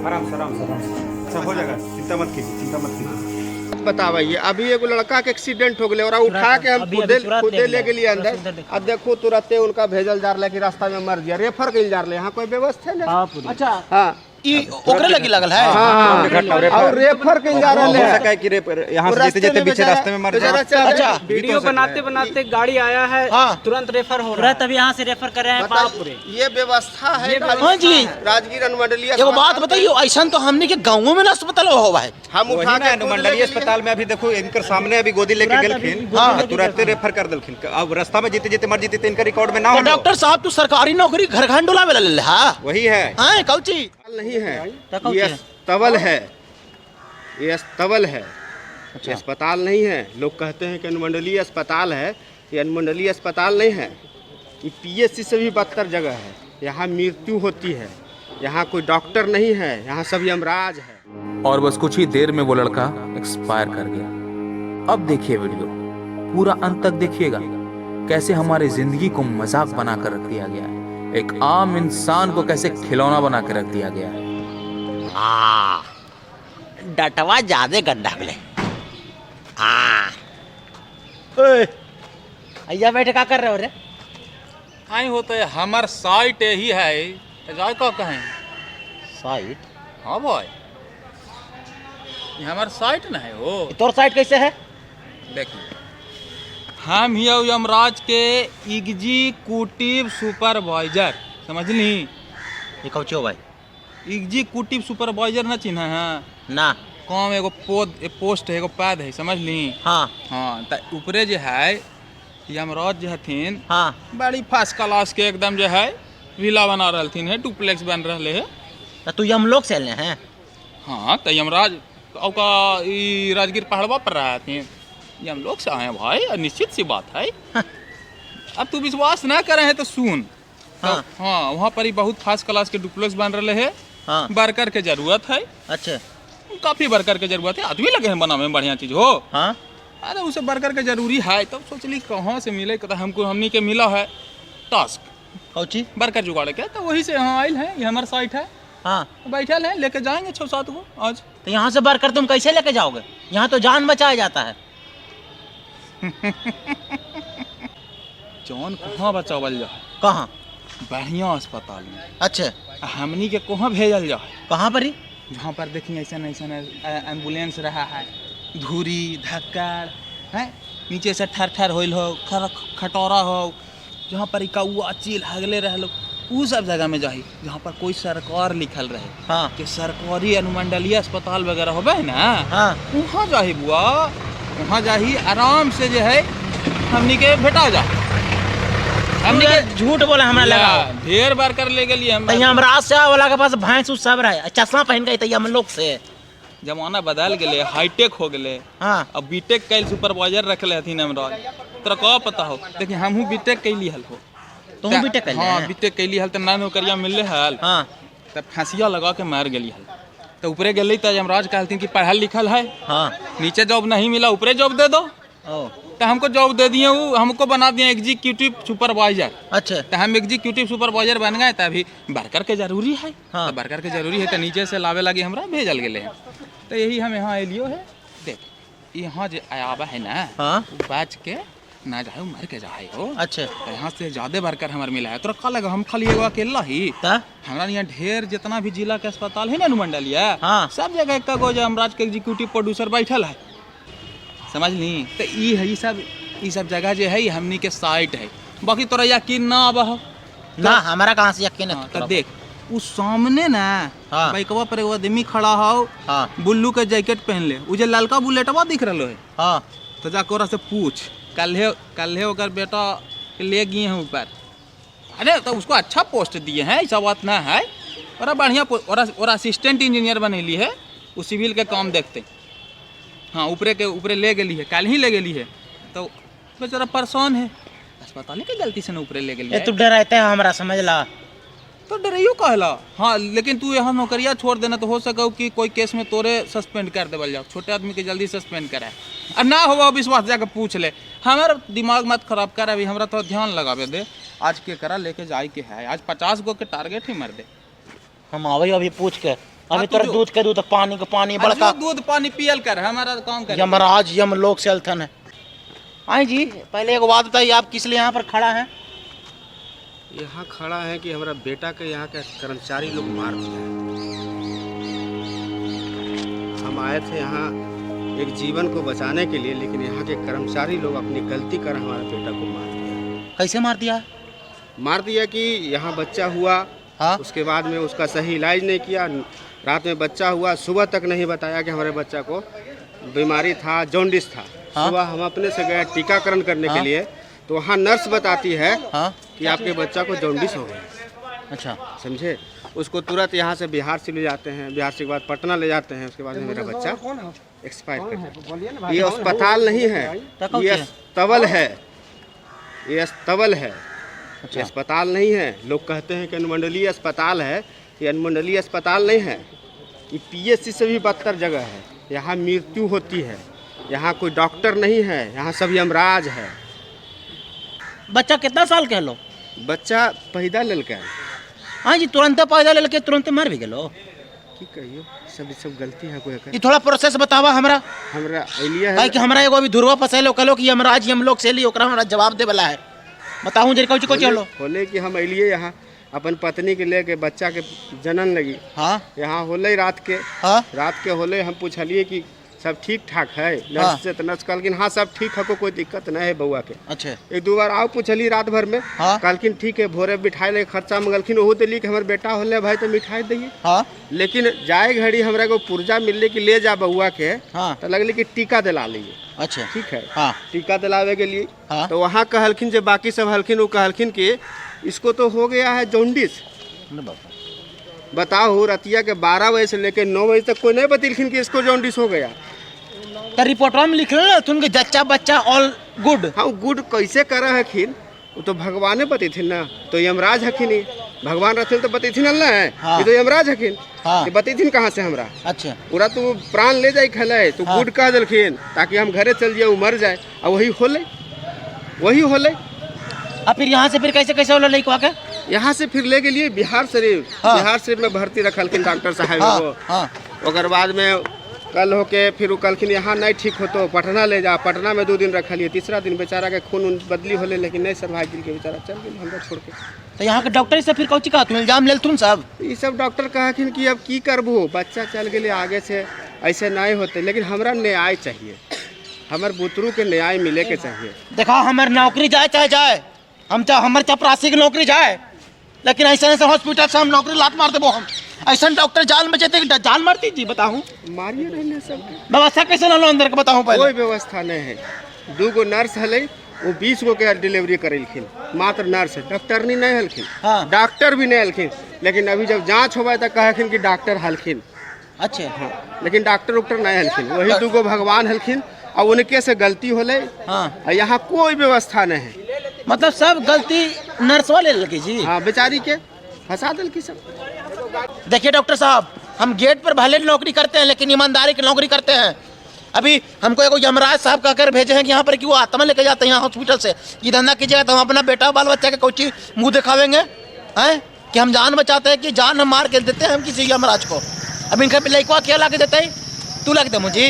आराम से आराम से आराम से सब हो जाएगा, चिंता मत कीजिए, चिंता मत कीजिए। बताइए अभी एगो लड़का के एक्सीडेंट हो गया और उठा के हम खुदे ले गेलिए अंदर। अब देखो तुरंत उनका भेजल जा रहा है कि रास्ता में मर गया, रेफर कइल जा रहे। यहाँ कोई व्यवस्था है ना? अच्छा हाँ ओकरे लगी लगल है। हाँ और रेफर कइल जा रहा है। सका है कि यहाँ से जेते जेते बीच रास्ते में मर जाए। अच्छा वीडियो बनाते बनाते गाड़ी आया है, तुरंत रेफर हो रहा है। तभी यहाँ से रेफर कर रहे हैं पावापुरी। ये व्यवस्था है हाँ जी। राजगीर अनुमंडलीय। एगो बात बताइए, ऐसा तो हमने के गाँवों में ना अस्पताल हो है। हम उठा के अनुमंडलीय अस्पताल में अभी देखो इनकर सामने अभी गोदी लेके गेलखिन, तुरंत रेफर कर देलखिन। अब रास्ता में जीते जीते मर जीते तो इनका रिकॉर्ड में ना हो। डॉक्टर साहब तो सरकारी नौकरी घर घंडोला में ले वही है। कौची नहीं है, ये अस्तबल है, ये अस्तबल है, ये अस्पताल नहीं है। लोग कहते हैं कि अनुमंडलीय अस्पताल है, ये अनुमंडलीय अस्पताल नहीं है। ये पीएचसी से भी बदतर जगह है। यहाँ मृत्यु होती है, यहाँ कोई डॉक्टर नहीं है, यहाँ सभी यमराज है। और बस कुछ ही देर में वो लड़का एक्सपायर कर गया। अब देखिए वीडियो पूरा अंत तक देखिएगा, कैसे हमारी जिंदगी को मजाक बना कर रख दिया गया है, एक आम इंसान को कैसे खिलौना बना के रख दिया गया है। डटवा ज्यादा गंदा बोले। अय्या बैठे क्या कर रहे हो रे? आई होते हमार साइट यही है, जाए का कहें साइट? हाँ भाई, ये हमार साइट ना है वो। तोर साइट कैसे है? देखिए हम ही यमराज के एग्जीक्यूटिव सुपरवाइजर, समझली? ये कौची हो भाई? एग्जीक्यूटिव सुपरवाइजर ना चिन्ह है ना? कौन एगो पोस्ट है, एगो पद है, समझली? हाँ हाँ तो ऊपरे जो है यमराज जो हथिन, हाँ बड़ी फर्स्ट क्लास के एकदम जो है विला बना रहथिन है, डुप्लेक्स बन रहे है। तो तू यम लोग से हैं? हाँ तो यमराज का राजगीर पहाड़वा पर रहा थी, ये हम लोग से आए हैं भाई, और निश्चित सी बात है। अब तू विश्वास ना करे है तो सुन। हाँ तो, हाँ वहाँ पर ही बहुत फर्स्ट क्लास के डुप्लेक्स बन रहे हैं। हाँ वर्कर के जरूरत है, अच्छा काफी वर्कर के जरूरत है, आदमी लगे हैं बनाने में बढ़िया चीज हो। हाँ अरे उसे वर्कर के जरूरी है, तब सोचली कहाँ से मिले, तो हमको हमनी के मिला है टास्क कौची वर्कर जुगाड़ के, तो वही से यहाँ आयल है, ये हमारा साइट है। हाँ बैठल है, लेके जाएंगे 6-7 को आज। तो यहाँ से वर्कर तुम कैसे लेके जाओगे? यहाँ तो जान बचाया जाता है। जौन कहाँ बचावल जाए? कहाँ? बढ़िया अस्पताल में। अच्छा हमनी के कहाँ भेजल जाए? कहाँ पर ही? जहाँ पर देखिए ऐसा एम्बुलेंस रहा है, धूरी धक्कड़ है, नीचे से ठर ठर होल हो, खटोरा हो, जहाँ पर कौआ चील हगले रह, वो सब जगह में जाही जहाँ पर कोई सरकार लिखल रहे। हाँ कि सरकारी अनुमंडलीय अस्पताल वगैरह होबे ना, हाँ वहाँ जाही बुआ, वहाँ जाही आराम से जो है हमनी के भेटा जा। हमनी के झूठ बोला हमरा लगा, ढेर बार कर ले गेली हम। यमराज से वाला के पास भैंस उस सब रहे, चश्मा पहन गए हम लोग से। जमाना बदल गए, हाईटेक हो गए। हाँ अब बीटेक कैल सुपरवाइजर रखले हथिन यमराज, तोरा का पता हो? देखिए हमहू बीटेक कैली हल हो। तुम बीटेक कैले? हाँ बीटेक कैली हल, तो ना नौकरिया मिलले हल। हाँ तब फांसिया लगा के मार गेली हल। तो ऊपरे गई तो यमराज कहलथिन कि पढ़ल लिखल है, हाँ नीचे जॉब नहीं मिला, ऊपरे जॉब दे दो। ओ तो हमको जॉब दे दिए, वो हमको बना दिए एग्जीक्यूटिव सुपरवाइजर। अच्छा तो हम एग्जीक्यूटिव सुपरवाइजर बन गए, तभी वर्कर के जरूरी है। हाँ। तो वर्कर के जरूरी है, तो नीचे से लावे लगी हमरा भेजल गए। तो यही हम यहाँ एलियो है। देख यहाँ जो आयाबा है ना, हाँ वो बच के ना जाए, मर के जाए हो। अच्छा तो यहाँ से ज्यादा वर्कर हमारे मिला है। तो का लगा हम खाली एगो अकेला ही? ता हमारा यहाँ ढेर जितना भी जिला के अस्पताल है ना अनुमंडलीय, हाँ सब जगह एक गो यमराज के एग्जीक्यूटिव प्रोड्यूसर बैठल है, समझ ली? तो ये सब जगह जो है हमनी के साइट है। बाकी तोरा यकीन ना आबा हो ना, हमारा कहाँ से यकीन है? हाँ, तो देख उस सामने ना, हाँ। बाइकवा पर एगो आदमी खड़ा हो, हाँ बुल्लू के जैकेट पहन ले, वो जो ललका बुलेटवा दिख रहा है, हाँ तो जाकर ओरा से पूछ, कल्हे ओकर बेटा ले गए हैं ऊपर। अरे तो उसको अच्छा पोस्ट दिए हैं, ऐसा बात ना है। और बढ़िया और असिस्टेंट इंजीनियर बनेली है, वो सिविल के काम देखते। हाँ ऊपरे ले गेली है, कल ही ले गेली है। तो बेचारा परेशान है, अस्पताल के गलती से ना ऊपरे ले गेली है। तू डराते है हमरा, समझ ला? तो डरियो कहला। हाँ लेकिन तू यहाँ नौकरिया छोड़ देना, तो हो सको कि कोई केस में तोरे सस्पेंड कर देवल जाओ। छोटे आदमी के जल्दी सस्पेंड करे, और ना हो विश्वास जाके पूछ ले। हमारा दिमाग मत खराब कर, अभी हमरा तो ध्यान लगावे दे। आज के करा लेके जाए के है, आज 50 गो के टारगेट ही मर दे। हम आवे अभी पूछ के। अभी तोरा दूध के दूध पानी के पानी बड़का दूध पानी पियल कर हमारा काम कर यमराज यमलोक से अल्थन है। आई जी पहले एक बात बताइए, आप किस लिए यहाँ पर खड़ा है? यहाँ खड़ा है कि हमारा बेटा के यहाँ के कर्मचारी लोग मार दिया है। हम आए थे यहाँ एक जीवन को बचाने के लिए, लेकिन यहाँ के कर्मचारी लोग अपनी गलती कर हमारे बेटा को मार दिया। कैसे मार दिया? मार दिया कि यहाँ बच्चा हुआ, हाँ? उसके बाद में उसका सही इलाज नहीं किया, रात में बच्चा हुआ, सुबह तक नहीं बताया कि हमारे बच्चा को बीमारी था, जॉन्डिस था। हाँ? सुबह हम अपने से गए टीकाकरण करने के लिए, तो वहाँ नर्स बताती है कि आपके बच्चा को जॉन्डिस हो गया। अच्छा, समझे? उसको तुरंत यहाँ से बिहार से ले जाते हैं, बिहार से के बाद पटना ले जाते हैं, उसके बाद में मेरा बच्चा एक्सपायर कर जाता है। ये अस्पताल नहीं है, ये अस्तबल है, ये अस्तबल है, ये अस्पताल नहीं है। लोग कहते हैं कि अनुमंडलीय अस्पताल है, ये अनुमंडलीय अस्पताल नहीं है। ये पीएचसी से भी बदतर जगह है। यहाँ मृत्यु होती है, यहाँ कोई डॉक्टर नहीं है, यहाँ सब यमराज है। बच्चा कितना साल के लो? बच्चा पैदा ललका है। हाँ जी, तुरंत पैदा लेके तुरंत मर भी गलो। की कहियो सब गलती है कोई ये थोड़ा प्रोसेस बतावा हमरा एलिया है भाई कि हमरा एगो अभी धुरवा फसेलो कलो कि यमराज यमलोक से ली, ओकरा हमरा जवाब दे वाला है। बताऊं जरा कुछ चलो होले कि हम एलिए यहाँ अपन पत्नी के लेके बच्चा के जनन लगी। हाँ यहाँ होले रात के, हाँ रात के होले हम पूछलिए कि सब ठीक ठाक है? नर्स से तो नर्स कहलकिन हाँ सब ठीक है, कोई दिक्कत नहीं है बउआ के। अच्छा, एक दो बार आओ पूछली रात भर में, हाँ? कहलकिन ठीक है, भोरे बिठाए ले खर्चा मंगलखिन, वो दिल्ली के हमारे बेटा होले भाई तो मिठाई दिए। हाँ? लेकिन जाए घड़ी हमरा को पुर्जा मिलने की ले जा बउआ के, हाँ? तो लगले कि टीका दिला लीजिए। अच्छा, ठीक है, हाँ? टीका दिलावे के लिए, हाँ? तो वहाँ कहलखिन जो बाकी सब हलखिन, वो कहलखिन कि इसको तो हो गया है जॉन्डिस। बताओ रतिया के 12 बजे से लेकर 9 बजे तक कोई नहीं बतिलखिन कि इसको जॉन्डिस हो गया। तो रिपोर्ट में लिख ना तुमके जच्चा बच्चा ऑल गुड। हाँ गुड कैसे करे हखिन, वो तो भगवाने बतेथिन ना, तो यमराज हखिन ही। भगवान रहथिन तो बतेथिन ना है, हाँ? ये तो यमराज हखिन। हाँ? ये बतेथिन कहाँ से हमरा? अच्छा, पूरा तू प्राण ले जाए खले, तू हाँ? गुड कह दिलखिन ताकि हम घरे चल जाए, वो मर जाए, और वही होले, वही होले। अब फिर यहाँ से फिर कैसे कैसे वाला लड़का के यहाँ से फिर ले गेलिए बिहार शरीफ। हाँ? बिहार शरीफ में भर्ती रखलखिन डॉक्टर साहब हाँ? को। हाँ? ओकर बाद में कल होके फिर वो कहलखिन यहाँ नहीं ठीक हो तो पटना ले जा। पटना में 2 दिन रखलिए, तीसरा दिन बेचारा के खून बदली होले, लेकिन नहीं सर्वाइव के बेचारा चल गए हमरा छोड़ के। तो यहाँ के डॉक्टर से फिर कौची कहा तुम इल्जाम ले तुम सब? ये सब डॉक्टर कहखिन कि अब की करबो, बच्चा चल गए आगे से, ऐसे नहीं होते। लेकिन हमरा न्याय चाहिए, हमार बुतरू के न्याय मिले के चाहिए। देखा हमारे नौकरी जाए चाहे जाए, हम चाहे हमारे चपरासी की नौकरी जाए, लेकिन ऐसे ऐसे हॉस्पिटल से हम नौकरी लात मार देबो। हम ऐसा डॉक्टर जाल में जेते जाल मारती जी, बताऊं मारिए रहने सब व्यवस्था कैसे ना लो अंदर के बताऊं पहले। कोई व्यवस्था नहीं है। 2 नर्स हले, वो 20 गो के डिलीवरी करेलखिन, मात्र नर्स है, डॉक्टर नहीं हलखिन। हाँ? डॉक्टर भी नहीं हलखिन। लेकिन अभी जब जांच होगा तो कहखिन कि डॉक्टर हलखिन। अच्छा, हाँ, लेकिन डॉक्टर उक्टर नहीं हलखिन, वही 2 भगवान हलखिन, और उनके से गलती होले। हाँ? यहाँ कोई व्यवस्था नहीं है। मतलब सब गलती नर्स वाले लगी जी। हाँ, बेचारी के फंसा दिल की सब। देखिए डॉक्टर साहब, हम गेट पर भले नौकरी करते हैं, लेकिन ईमानदारी की नौकरी करते हैं। अभी हमको एगो यमराज साहब कहकर भेजे हैं कि यहाँ पर कि वो आत्मा लेके जाते हैं यहाँ हॉस्पिटल से, ये धंधा कीजिएगा तो हम अपना बेटा बाल बच्चा के कोची मुंह दिखावेंगे हैं कि हम जान बचाते हैं, कि जान हम मार के देते हैं हम किसी यमराज को। अब इनका लड़का क्या ला के देते है? तू ला के दे मुझे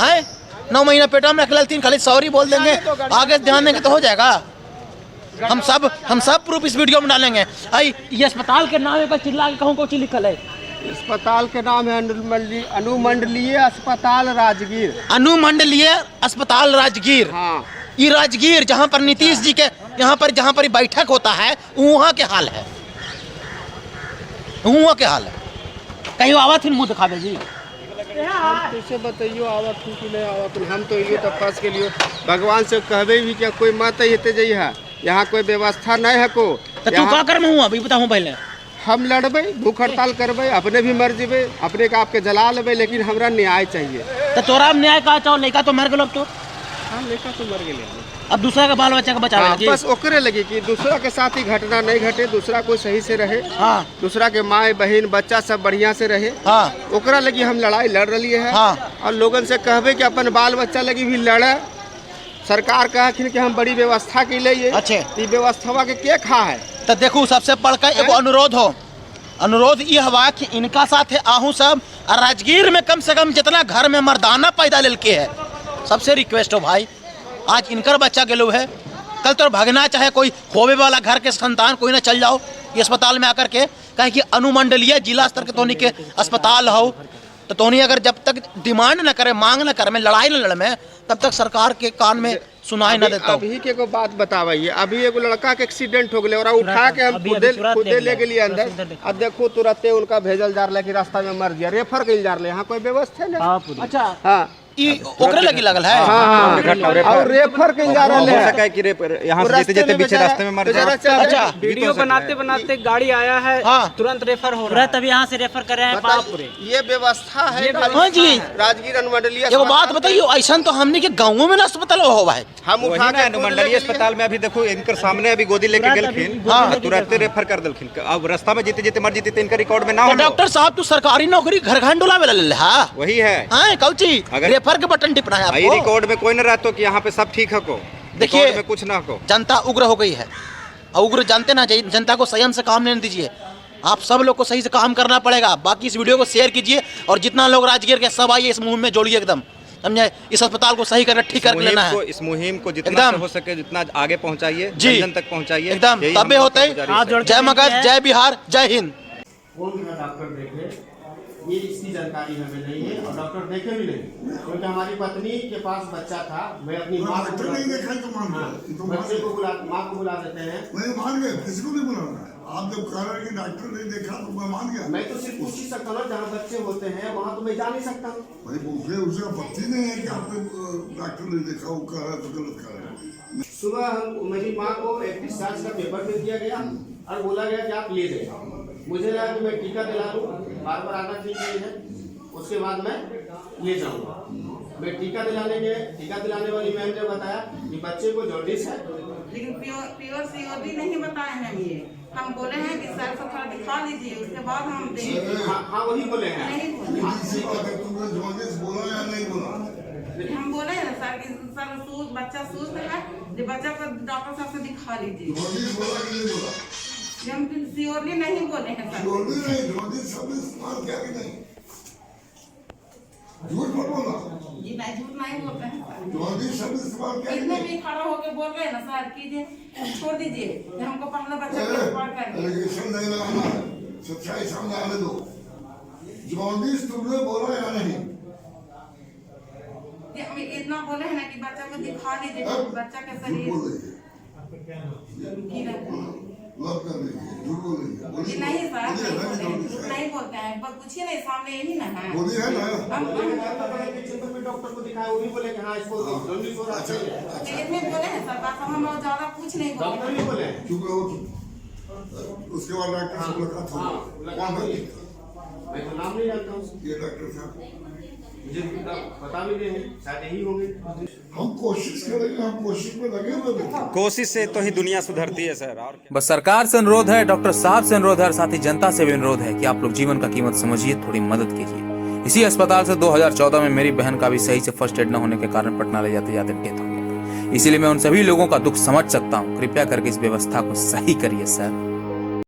हैं? 9 महीना पेटा में रख लेती, खाली सॉरी बोल देंगे, आगे ध्यान देंगे तो हो जाएगा। हम सब प्रूफ इस वीडियो में डालेंगे। आई ये अस्पताल के नाम पर चिल्ला के कहूँ कुछ लिखल है। अस्पताल के नाम है अनुमंडलीय अस्पताल राजगीर। अनुमंडलीय अस्पताल राजगीर। हाँ, ये राजगीर जहाँ पर नीतीश जी के यहाँ पर जहाँ पर बैठक होता है, वहाँ के हाल है, वहाँ के हाल है। कहीं आवत मुँह दिखावे जी, कैसे बताइयो आवत कि नहीं आवत। हम तो ये तो फंस के लिए भगवान से कहबे भी क्या कोई मत हेते जइहा, यहाँ कोई व्यवस्था नहीं है को। तो तू का कर हुआ अभी बताऊँ पहले? हम लड़बे, भूख हड़ताल करबे, अपने भी मर जेबे, अपने का आपके जला लेबे, लेकिन हमरा न्याय चाहिए। तो तोरा न्याय का चाहो, लड़का तो मर गलो। तो हाँ, लड़का तो मर गए, अब दूसरा का बाल बच्चा का बचावे हाँ, जी। बस ओकरे लगी कि दूसरा के साथ ही घटना नहीं घटे, दूसरा कोई सही से रहे। हाँ? दूसरा के माँ बहन बच्चा सब बढ़िया से रहे। हाँ? ओकरा लगी हम लड़ाई लड़ रही है। हाँ? और लोगन से कहबे कि अपन बाल बच्चा लगी भी लड़े। सरकार कहखिन कि हम बड़ी व्यवस्था के लिए। अच्छे, व्यवस्था के खा है। तो देखो सबसे पढ़ के एगो अनुरोध हो, अनुरोध ये हवा कि इनका साथ आहू सब और राजगीर में कम से कम जितना घर में मर्दाना पैदा लेके है, सबसे रिक्वेस्ट हो भाई, आज इनकर बच्चा गेलो है, कल तो भगना चाहे कोई होवे वाला घर के संतान कोई ना चल जाओ ये अस्पताल में आकर के, कहें कि अनुमंडलीय जिला स्तर के तोनी के अस्पताल हो, तो तोनी अगर जब तक डिमांड न करे, मांग न करे, में लड़ाई न लड़ में, तब तक सरकार के कान में सुनाई न देता। अभी के को बात बतावाइए, अभी एगो लड़का के एक्सीडेंट हो गया और उठा के हम खुदे ले गेलिए अंदर, अब देखो तुरंत उनका भेजल जा रहा है कि रास्ता में मर गया, रेफर कइल जा रहा है, यहाँ कोई व्यवस्था नहीं। अच्छा हाँ ओकरे लगी लगल है। और रेफर कइल जा रहा है, हो सका है कि यहाँ से जीते जीते पीछे रास्ते में मर जाए। अच्छा वीडियो बनाते बनाते गाड़ी आया है, तुरंत रेफर हो रहा है, तभी यहाँ से रेफर कर रहे हैं पावापुरी। ये व्यवस्था है हाँ जी, राजगीर अनुमंडलीय। एगो बात बताइए, ऐसा तो हमने के गाँवों में ना अस्पताल हो भाई, हम उठा के अनुमंडलीय अस्पताल में अभी देखो इनकर सामने अभी गोदी लेके गेलखिन, तुरंत रेफर कर देलखिन। अब रास्ता में जीते जीते मर जीते इनका रिकॉर्ड में ना हो। डॉक्टर साहब तू सरकारी नौकरी घर घर डोला में ले हाँ वही है। हाँ कौची रेफर के बटन टिपना है भाई, आपको। रिकॉर्ड में कोई न रहता कि यहाँ पे सब ठीक है को, देखिए रिकॉर्ड में कुछ ना हो। जनता उग्र हो गई है, और उग्र जानते ना चाहिए, जनता को संयम से काम लेने दीजिए, आप सब लोग को सही से काम करना पड़ेगा। बाकी इस वीडियो को शेयर कीजिए और जितना लोग राजगीर के सब आइए इस मुहिम में जोड़िए एकदम, समझे, इस अस्पताल को सही करके ठीक करके लेना है। इस मुहिम को जितना हो सके जितना आगे पहुंचाइए, जन तक पहुंचाइए एकदम, तबे होते। जय मगध, जय बिहार, जय हिंद। डॉक्टर देखे ये इसकी जानकारी हमें नहीं है और डॉक्टर देखे भी नहीं, क्योंकि हमारी पत्नी के पास बच्चा था, मैं अपनी माँ को बच्चे को माँ को बुला देते हैं। मैं मान गया, किसी को नहीं बुलाना है। आप जब कह रहे हैं कि डॉक्टर नहीं देखा तो मैं मान गया। मैं तो सिर्फ पूछ ही सकता हूँ, जहाँ बच्चे होते हैं वहाँ तो मैं जा नहीं सकता हूँ। भाई उसे आपत्ति नहीं है कि आपने डॉक्टर नहीं देखा, वो कह रहा है तो गलत कह रहा है। सुबह हम मेरी माँ को एक डिस्चार्ज का पेपर दे दिया गया और बोला गया कि आप ले जाए। मुझे लगा कि मैं टीका दिला दूँ, बार बार आना ठीक नहीं है, उसके बाद मैं ले जाऊँगा। मैं टीका दिलाने वाली मैम ने बताया कि बच्चे को जॉन्डिस है, लेकिन प्योर सीओडी नहीं बताए हैं ये, हम बोले हैं कि सर को थोड़ा दिखा लीजिए, उसके बाद हम देंगे। हाँ वही बोले हैं। नहीं बोले, तुमने जॉन्डिस बोला या नहीं बोला? हम बोले हैं सर कि सर बच्चा सुस्त है, जो बच्चा को डॉक्टर साहब से दिखा लीजिए। जॉन्डिस बोला कि नहीं बोला? हम सीओडी नहीं बोले हैं सर। जॉन्डिस नहीं, जॉन्डिस शब्द इस्तेमाल किया कि नहीं? झूठ मत बोलना। जी नहीं, झूठ नहीं बोलते हैं सर। जॉन्डिस शब्द इस्तेमाल किया कि इतने नहीं? भी खड़ा होके बोल रहे हैं ना सर, कीजिए, छोड़ दीजिए, हमको पहले बच्चा को पढ़ कर एलिगेशन नहीं लगाना है, सच्चाई सामने आने दो। जॉन्डिस तुमने बोला या नहीं? हम इतना बोले हैं ना कि बच्चा को दिखा लीजिए, बच्चा का शरीर जी नहीं सर, नहीं बोलते हैं, पूछिए नहीं, सामने यही ना है। डॉक्टर को दिखाया, वो भी बोले कि हाँ इसको जॉन्डिस हो रहा है। इतने बोले हैं सर, बात हम लोग ज्यादा कुछ नहीं बोले। डॉक्टर भी बोले चुप रहो तुम। उसके बाद डॉक्टर से मुलाकात होगी। मैं तो नाम नहीं जानता हूँ, ये डॉक्टर साहब मुझे पता भी नहीं है, शायद यही होंगे। हम कोशिश करेंगे, हम कोशिश में लगे हुए हैं। कोशिश से तो ही दुनिया सुधरती है सर। और बस सरकार से अनुरोध है, डॉक्टर साहब से अनुरोध है और साथ ही जनता से भी अनुरोध है कि आप लोग जीवन का कीमत समझिए, थोड़ी मदद कीजिए। इसी अस्पताल से 2014 में मेरी बहन का भी सही से फर्स्ट एड न होने के कारण पटना ले जाते जाते डेथ हो गया। इसीलिए मैं उन सभी लोगों का दुख समझ सकता हूँ। कृपया करके इस व्यवस्था को सही करिए सर।